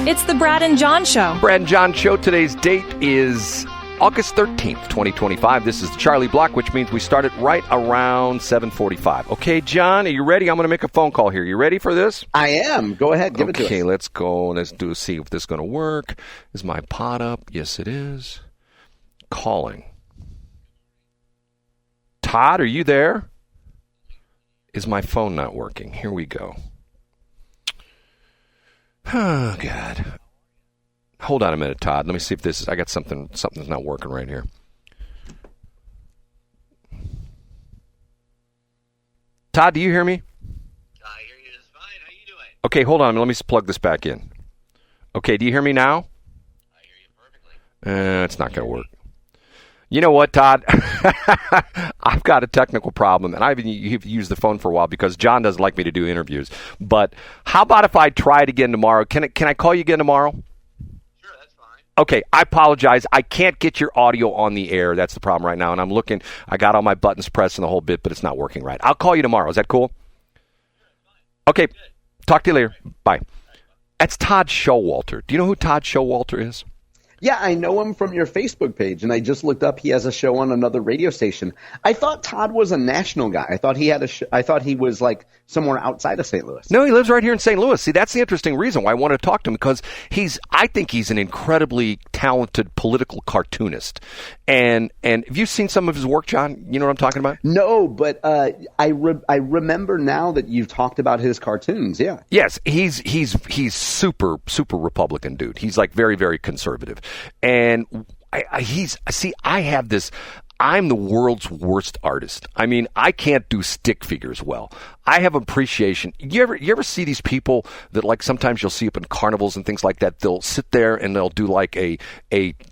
It's the Brad and John Show. Brad and John Show. Today's date is August 13th, 2025. This is the Charlie Block, which means we start it right around 7:45. Okay, John, are you ready? I'm going to make a phone call here. You ready for this? I am. Go ahead. Give it to us. Okay, let's go. Let's see if this is going to work. Is my pod up? Yes, it is. Calling. Todd, are you there? Is my phone not working? Here we go. Oh, God. Hold on a minute, Todd. Let me see if this is... I got something's not working right here. Todd, do you hear me? I hear you just fine. How you doing? Okay, hold on. Let me plug this back in. Okay, do you hear me now? I hear you perfectly. It's not going to work. You know what, Todd? I've got a technical problem, and I've used the phone for a while because John doesn't like me to do interviews. But how about if I try it again tomorrow? Can I call you again tomorrow? Sure, that's fine. Okay, I apologize. I can't get your audio on the air. That's the problem right now. And I'm looking. I got all my buttons pressed and the whole bit, but it's not working right. I'll call you tomorrow. Is that cool? Sure, that's fine. Okay, talk to you later. Bye. That's Todd Showalter. Do you know who Todd Showalter is? Yeah, I know him from your Facebook page, and I just looked up. He has a show on another radio station. I thought Todd was a national guy. I thought he had I thought he was like somewhere outside of St. Louis. No, he lives right here in St. Louis. See, that's the interesting reason why I want to talk to him, because I think he's an incredibly talented political cartoonist. And have you seen some of his work, John? You know what I'm talking about? No, but I remember now that you've talked about his cartoons. Yeah. Yes, he's super Republican dude. He's like very, very conservative. And I have this. I'm the world's worst artist. I mean, I can't do stick figures well. I have appreciation. You ever see these people that, like, sometimes you'll see up in carnivals and things like that, they'll sit there and they'll do like a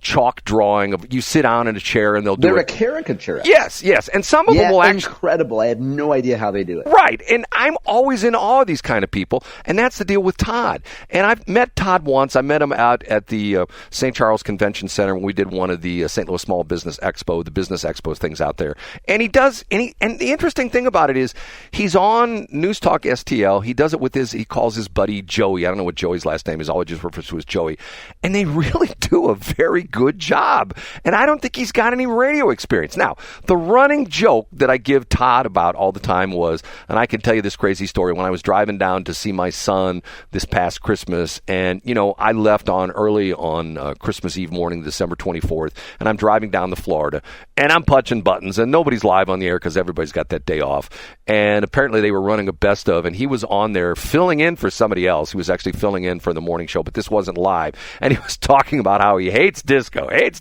chalk drawing of, you sit down in a chair and they're a caricature. Yes. And some of them will actually... incredible. I have no idea how they do it. Right. And I'm always in awe of these kind of people. And that's the deal with Todd. And I've met Todd once. I met him out at the St. Charles Convention Center when we did one of the St. Louis Small Business Expo, the Business Expo things out there. And and the interesting thing about it is he's on News Talk STL. He does it with he calls his buddy Joey. I don't know what Joey's last name is. All I just refers to as Joey. And they really do a very good job. And I don't think he's got any radio experience. Now, the running joke that I give Todd about all the time was, and I can tell you this crazy story, when I was driving down to see my son this past Christmas, and, I left early on Christmas Eve morning, December 24th, and I'm driving down to Florida, and I'm punching buttons, and nobody's live on the air because everybody's got that day off. And apparently they were running a best of, and he was on there filling in for somebody else. He was actually filling in for the morning show, but this wasn't live. And he was talking about how he hates disco. And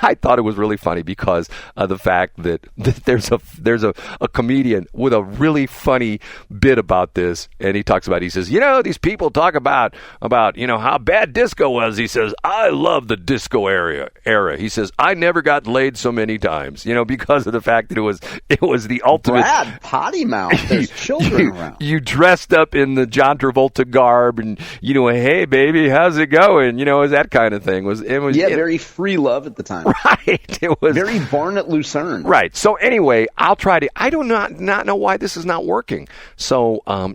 I thought it was really funny because of the fact that there's a comedian with a really funny bit about this. And he talks about, he says, these people talk about how bad disco was. He says, I love the disco era. He says, I never got laid so many times, because of the fact that it was the ultimate. Brad, potty mouth. There's children around. You dressed up in the John Travolta garb, and hey baby, how's it going? It was that kind of thing. Very free love at the time. Right. It was very Barnett Lucerne. Right. So anyway, I'll try to. I do not know why this is not working. So I'll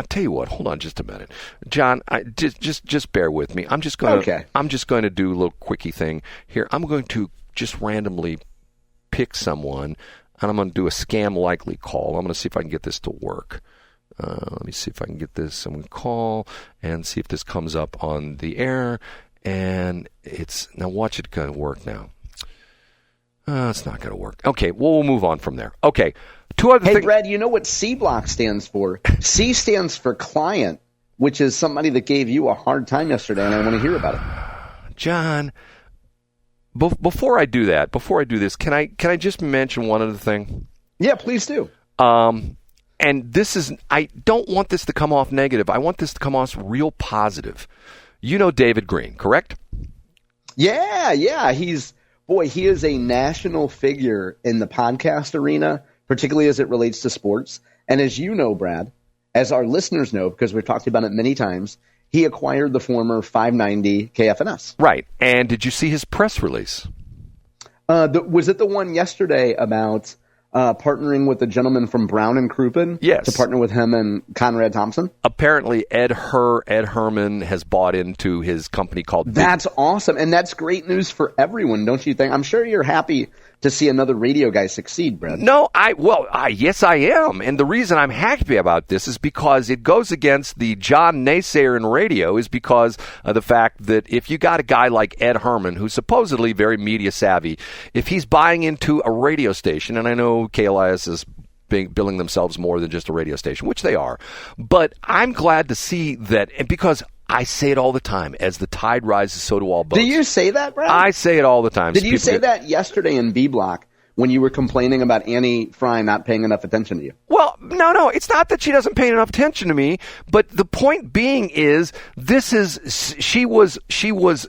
tell you what. Hold on just a minute, John. Just bear with me. I'm just going to do a little quickie thing here. I'm going to just randomly pick someone, and I'm going to do a scam likely call. I'm going to see if I can get this to work. Let me see if I can get this. I'm going to call and see if this comes up on the air. And now watch it going to work now. It's not going to work. Okay, well, we'll move on from there. Okay, two other things. Hey, Brad, you know what C block stands for? C stands for client, which is somebody that gave you a hard time yesterday, and I want to hear about it. John, before I do this, can I just mention one other thing? Yeah, please do. And I don't want this to come off negative. I want this to come off real positive. You know Dave Greene, correct? Yeah. He is a national figure in the podcast arena, particularly as it relates to sports. And as you know, Brad, as our listeners know, because we've talked about it many times, he acquired the former 590 KFNS. Right. And did you see his press release? Was it the one yesterday about partnering with the gentleman from Brown and Crouppen Yes. to partner with him and Conrad Thompson? Apparently, Ed Herman has bought into his company called... That's awesome, and that's great news for everyone, don't you think? I'm sure you're happy to see another radio guy succeed, Brad. No, yes, I am. And the reason I'm happy about this is because it goes against the John naysayer in radio, is because of the fact that if you got a guy like Ed Herman, who's supposedly very media savvy, if he's buying into a radio station, and I know KLIS is billing themselves more than just a radio station, which they are, but I'm glad to see that, and because I say it all the time, as the tide rises, so do all boats. Do you say that, Brad? I say it all the time. Did you say that yesterday in B Block when you were complaining about Annie Fry not paying enough attention to you? Well, no, it's not that she doesn't pay enough attention to me, but the point being is, she was,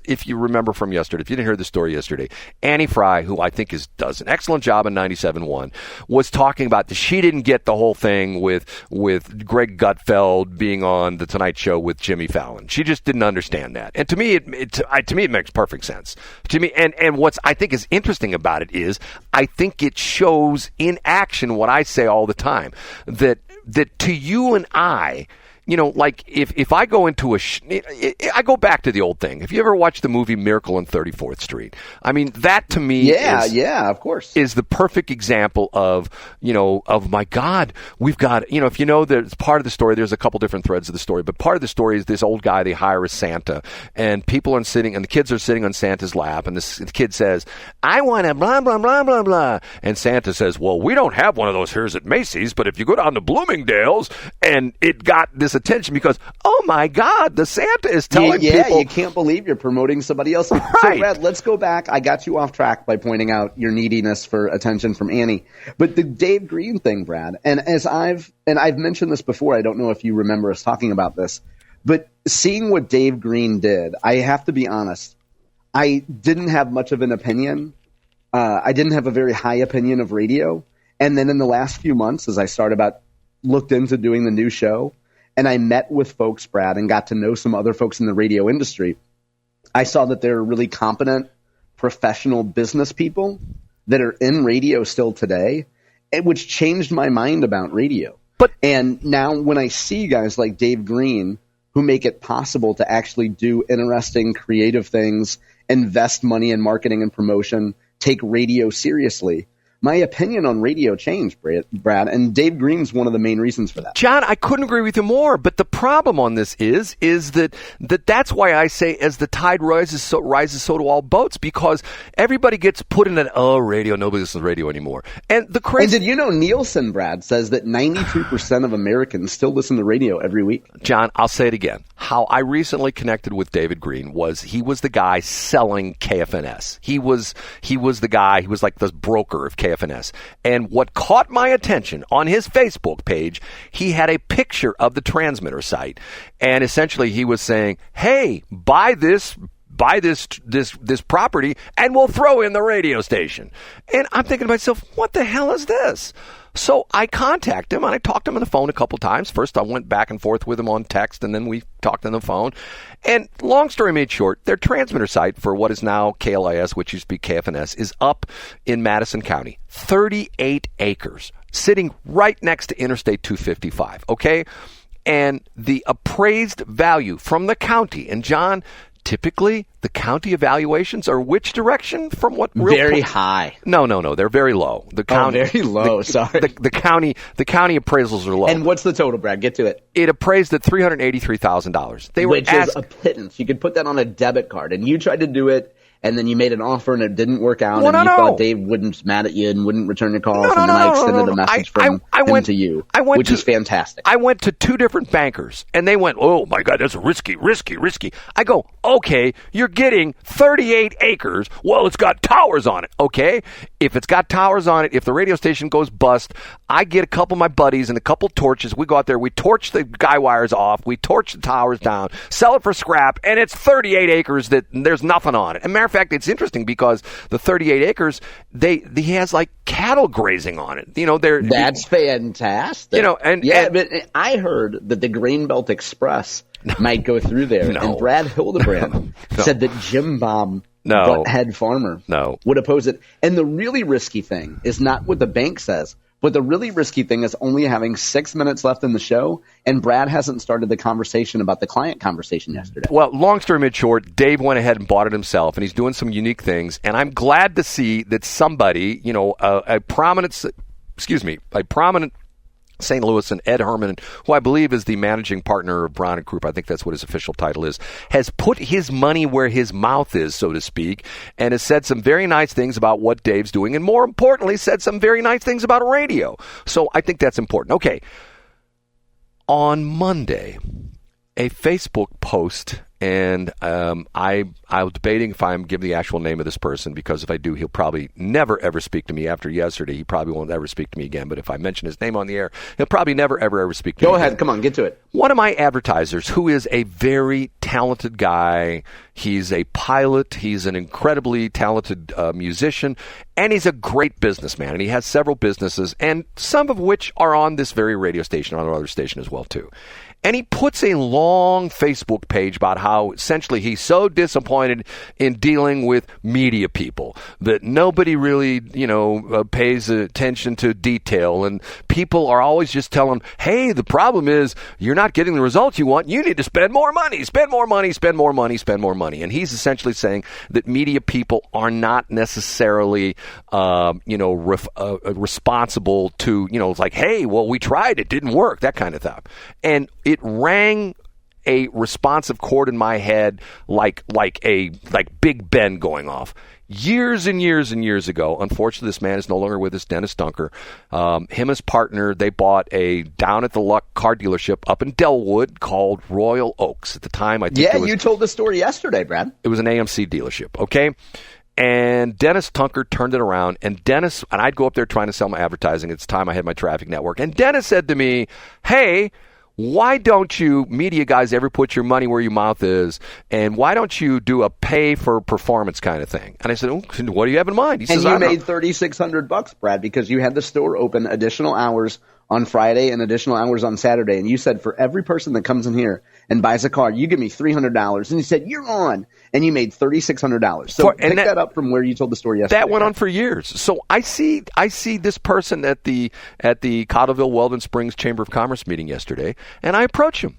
if you remember from yesterday, if you didn't hear the story yesterday, Annie Fry, who I think does an excellent job in 97.1, was talking about that she didn't get the whole thing with Greg Gutfeld being on The Tonight Show with Jimmy Fallon. She just didn't understand that. And to me, it makes perfect sense. To me, and what's I think is interesting about it is, I think it shows in action what I say all the time, that to you and I, like if I go into I go back to the old thing. If you ever watched the movie Miracle on 34th Street, I mean, that to me of course, is the perfect example of my God, we've got, if there's part of the story, there's a couple different threads of the story, but part of the story is this old guy they hire as Santa, and the kids are sitting on Santa's lap, and the kid says, I want a blah, blah, blah, blah, blah. And Santa says, well, we don't have one of those here at Macy's, but if you go down to Bloomingdale's, and it got this attention because, oh my God, the Santa is telling people. You can't believe you're promoting somebody else. Right. So, Brad, let's go back. I got you off track by pointing out your neediness for attention from Annie. But the Dave Greene thing, Brad, and I've mentioned this before, I don't know if you remember us talking about this, but seeing what Dave Greene did, I have to be honest, I didn't have much of an opinion. I didn't have a very high opinion of radio. And then in the last few months, as I looked into doing the new show, and I met with folks, Brad, and got to know some other folks in the radio industry, I saw that there are really competent, professional business people that are in radio still today, which changed my mind about radio. And now when I see guys like Dave Greene who make it possible to actually do interesting, creative things, invest money in marketing and promotion, take radio seriously, my opinion on radio changed, Brad, and Dave Greene's one of the main reasons for that. John, I couldn't agree with you more, but the problem on this is that's why I say as the tide rises, so do all boats, because everybody gets put in radio, nobody listens to radio anymore. And did you know Nielsen, Brad, says that 92% of Americans still listen to radio every week? John, I'll say it again. How I recently connected with David Greene was he was the guy selling KFNS. He was the guy, he was like the broker of KFNS. And what caught my attention on his Facebook page, he had a picture of the transmitter site. And essentially he was saying, hey, buy this property and we'll throw in the radio station. And I'm thinking to myself, what the hell is this? So I contact him, and I talked to him on the phone a couple times. First, I went back and forth with him on text, and then we talked on the phone. And long story made short, their transmitter site for what is now KLIS, which used to be KFNS, is up in Madison County. 38 acres, sitting right next to Interstate 255, okay? And the appraised value from the county, and John, typically the county evaluations are which direction from what? Very high. No, they're very low. The county, very low. Sorry. The county appraisals are low. And what's the total, Brad? Get to it. It appraised at $383,000. Which is a pittance. You could put that on a debit card, and you tried to do it. And then you made an offer and it didn't work out, and you thought Dave wouldn't mad at you and wouldn't return your calls, and then I extended a message from him to you, which is fantastic. I went to two different bankers, and they went, oh, my God, that's risky. I go, okay, you're getting 38 acres. Well, it's got towers on it, okay? If it's got towers on it, if the radio station goes bust, I get a couple of my buddies and a couple torches. We go out there, we torch the guy wires off, we torch the towers down, sell it for scrap, and it's 38 acres that there's nothing on it. And matter of fact, it's interesting because the 38 acres, he has like cattle grazing on it. That's fantastic. But I heard that the Grainbelt Express might go through there, and Brad Hildebrand said that Jim Baum No. butthead farmer No. would oppose it. And the really risky thing is not what the bank says, but the really risky thing is only having 6 minutes left in the show, and Brad hasn't started the conversation about the client conversation yesterday. Well, long story mid short, Dave went ahead and bought it himself, and he's doing some unique things. And I'm glad to see that somebody, a prominent St. Louis and Ed Herman, who I believe is the managing partner of Brown and Krupp, I think that's what his official title is, has put his money where his mouth is, so to speak, and has said some very nice things about what Dave's doing, and more importantly, said some very nice things about radio. So I think that's important. Okay. On Monday, a Facebook post, and I was debating if I'm giving the actual name of this person, because if I do, he'll probably never, ever speak to me. After yesterday, he probably won't ever speak to me again, but if I mention his name on the air, he'll probably never, ever, ever speak to me Go ahead. again. Come on, get to it. One of my advertisers, who is a very talented guy, he's a pilot, he's an incredibly talented musician, and he's a great businessman, and he has several businesses, and some of which are on this very radio station, on another station as well, too. And he puts a long Facebook page about how essentially he's so disappointed in dealing with media people that nobody really, pays attention to detail. And people are always just telling him, hey, the problem is you're not getting the results you want. You need to spend more money, spend more money, spend more money, spend more money. And he's essentially saying that media people are not necessarily, responsible to, it's like, hey, well, we tried, it didn't work, that kind of stuff. And it rang a responsive chord in my head like Big Ben going off. Years and years and years ago, unfortunately, this man is no longer with us, Dennis Dunker. Him and his partner, they bought a down at the Luck car dealership up in Delwood called Royal Oaks. At the time, I think you told the story yesterday, Brad. It was an AMC dealership, okay? And Dennis Tunker turned it around, and I'd go up there trying to sell my advertising. At the time, I had my traffic network. And Dennis said to me, hey, why don't you media guys ever put your money where your mouth is, and why don't you do a pay for performance kind of thing? And I said, what do you have in mind? He says, you made $3,600, Brad, because you had the store open additional hours on Friday and additional hours on Saturday. And you said, for every person that comes in here and buys a car, you give me $300. And he said, you're on. And you made $3,600. So pick that up from where you told the story yesterday. That went on for years. So I see this person at the Cottleville Weldon Springs Chamber of Commerce meeting yesterday, and I approach him.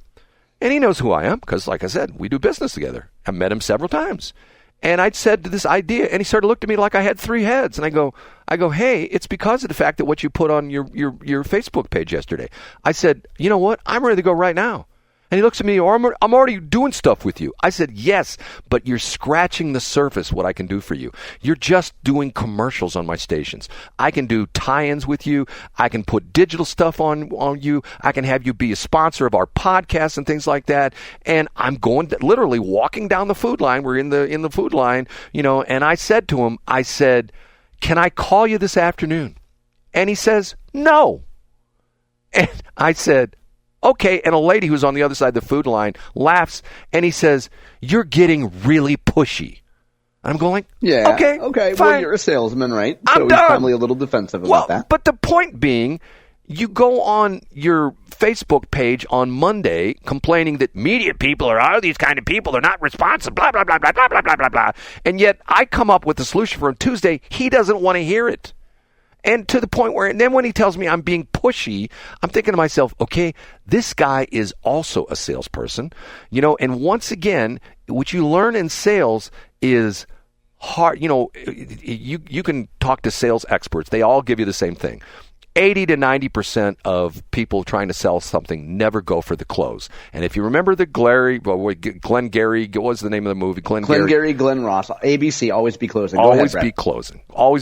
And he knows who I am because, like I said, we do business together. I've met him several times. And I'd said this idea, and he started looking at me like I had three heads. And I go, hey, it's because of the fact that what you put on your Facebook page yesterday. I said, you know what? I'm ready to go right now. And he looks at me, I'm already doing stuff with you. I said, yes, but you're scratching the surface what I can do for you. You're just doing commercials on my stations. I can do tie-ins with you. I can put digital stuff on you. I can have you be a sponsor of our podcast and things like that. And I'm literally walking down the food line. We're in the food line, and I said to him, can I call you this afternoon? And he says, no. And I said, okay, and a lady who's on the other side of the food line laughs, and he says, you're getting really pushy. And I'm going, okay, fine. Well, you're a salesman, right? I'm so done. He's probably a little defensive about that. But the point being, you go on your Facebook page on Monday complaining that media people are these kind of people, they're not responsive, blah, blah, blah, blah, blah, blah, blah, blah, blah. And yet I come up with a solution for him Tuesday. He doesn't want to hear it. And to the point where, and then when he tells me I'm being pushy, I'm thinking to myself, okay, this guy is also a salesperson, and once again, what you learn in sales is hard. You can talk to sales experts. They all give you the same thing. 80 to 90% of people trying to sell something never go for the close. And if you remember the Glengarry, what was the name of the movie? Glengarry, Glen Ross, ABC, always be closing. Always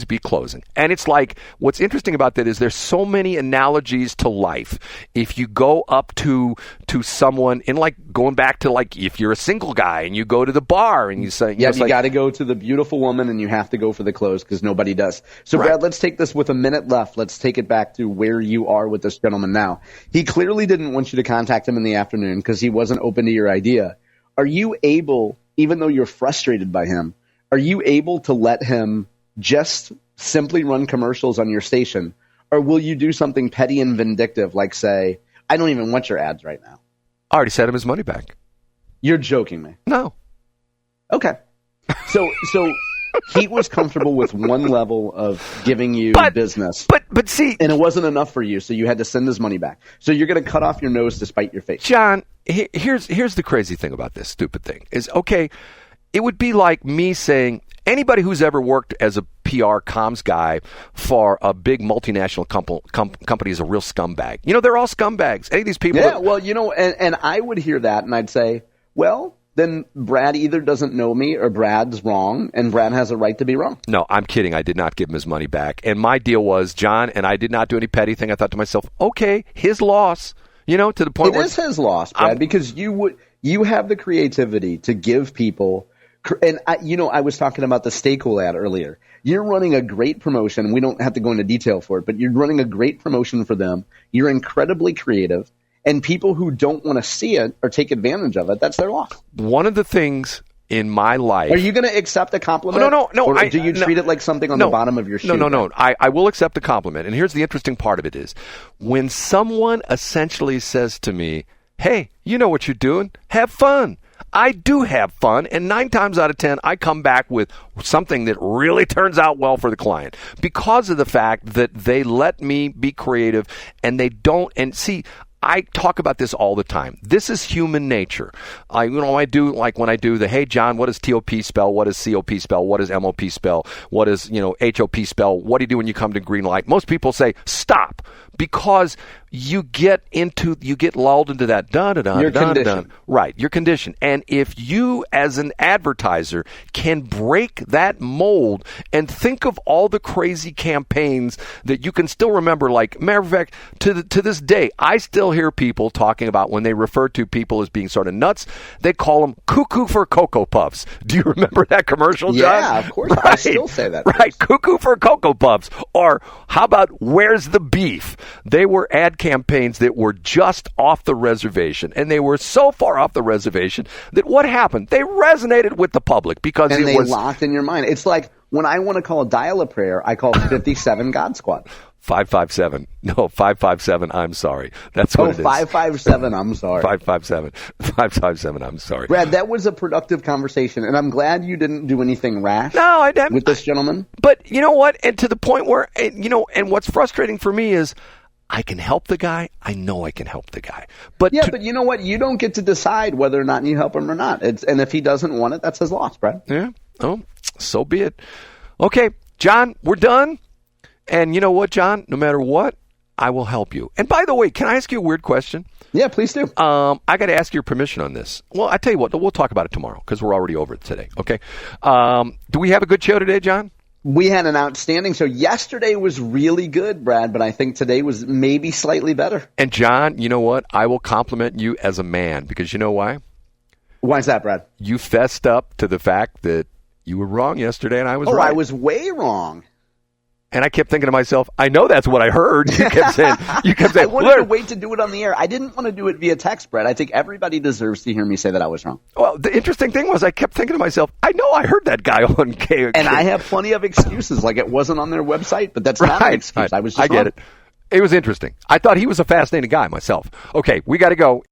be closing. And it's like, what's interesting about that is there's so many analogies to life. If you go up to someone, in like going back to like if you're a single guy and you go to the bar and you say, you got to go to the beautiful woman and you have to go for the close because nobody does. So right. Brad, let's take this with a minute left. Let's take it back to where you are with this gentleman now. He clearly didn't want you to contact him in the afternoon because he wasn't open to your idea. Are you able, even though you're frustrated by him, are you able to let him just simply run commercials on your station? Or will you do something petty and vindictive, like say, I don't even want your ads right now? I already sent him his money back. You're joking me. No. Okay. So he was comfortable with one level of giving you business. But see, and it wasn't enough for you, so you had to send his money back. So you're going to cut off your nose to spite your face. John, here's the crazy thing about this stupid thing is, okay, it would be like me saying anybody who's ever worked as a PR comms guy for a big multinational company is a real scumbag. They're all scumbags. Any of these people. Yeah, well, and I would hear that and I'd say, well, then Brad either doesn't know me or Brad's wrong, and Brad has a right to be wrong. No, I'm kidding. I did not give him his money back. And my deal was, John, and I did not do any petty thing. I thought to myself, okay, his loss, to the point where. It is his loss, Brad, because you have the creativity to give people. And I was talking about the Stay Cool ad earlier. You're running a great promotion. We don't have to go into detail for it, but you're running a great promotion for them. You're incredibly creative. And people who don't want to see it or take advantage of it, that's their loss. One of the things in my life. Are you going to accept a compliment? No. Or do you treat it like something on the bottom of your shoe? No. I will accept a compliment. And here's the interesting part of it is when someone essentially says to me, hey, you know what you're doing? Have fun. I do have fun, and 9 times out of 10, I come back with something that really turns out well for the client because of the fact that they let me be creative and they don't. And see, I talk about this all the time. This is human nature. I do, like when I do the, hey, John, what does TOP spell? What does COP spell? What does MOP spell? What does, HOP spell? What do you do when you come to green light? Most people say, stop, because you get lulled into that dun-dun-dun-dun-dun. Right, your condition. And if you, as an advertiser, can break that mold and think of all the crazy campaigns that you can still remember, like, matter of fact, to this day, I still hear people talking about when they refer to people as being sort of nuts, they call them cuckoo for Cocoa Puffs. Do you remember that commercial, John? Yeah, of course. Right. I still say that. Right, cuckoo for Cocoa Puffs. Or how about where's the beef? They were ad campaigns that were just off the reservation, and they were so far off the reservation that what happened? They resonated with the public because they locked in your mind. It's like when I want to call a prayer, I call 57 God Squad. 557. No, 557, I'm sorry. That's what it is. 557, I'm sorry. 557, I'm sorry. Brad, that was a productive conversation, and I'm glad you didn't do anything rash with this gentleman. But you know what? And to the point where, and what's frustrating for me is I can help the guy. I know I can help the guy. But but you know what? You don't get to decide whether or not you help him or not. And if he doesn't want it, that's his loss, Brad. Yeah. Oh, so be it. Okay, John, we're done. And you know what, John? No matter what, I will help you. And by the way, can I ask you a weird question? Yeah, please do. I got to ask your permission on this. Well, I tell you what, we'll talk about it tomorrow because we're already over it today. Okay. Do we have a good show today, John? We had an outstanding show. Yesterday was really good, Brad, but I think today was maybe slightly better. And John, you know what? I will compliment you as a man because you know why? Why is that, Brad? You fessed up to the fact that you were wrong yesterday and I was right. I was way wrong. And I kept thinking to myself, I know that's what I heard. You kept saying, I wanted to wait to do it on the air. I didn't want to do it via text, Brett. I think everybody deserves to hear me say that I was wrong. Well, the interesting thing was I kept thinking to myself, I know I heard that guy on KFNS. And I have plenty of excuses, like it wasn't on their website, but that's not an excuse. Right. I was just get it. It was interesting. I thought he was a fascinating guy myself. Okay, we got to go.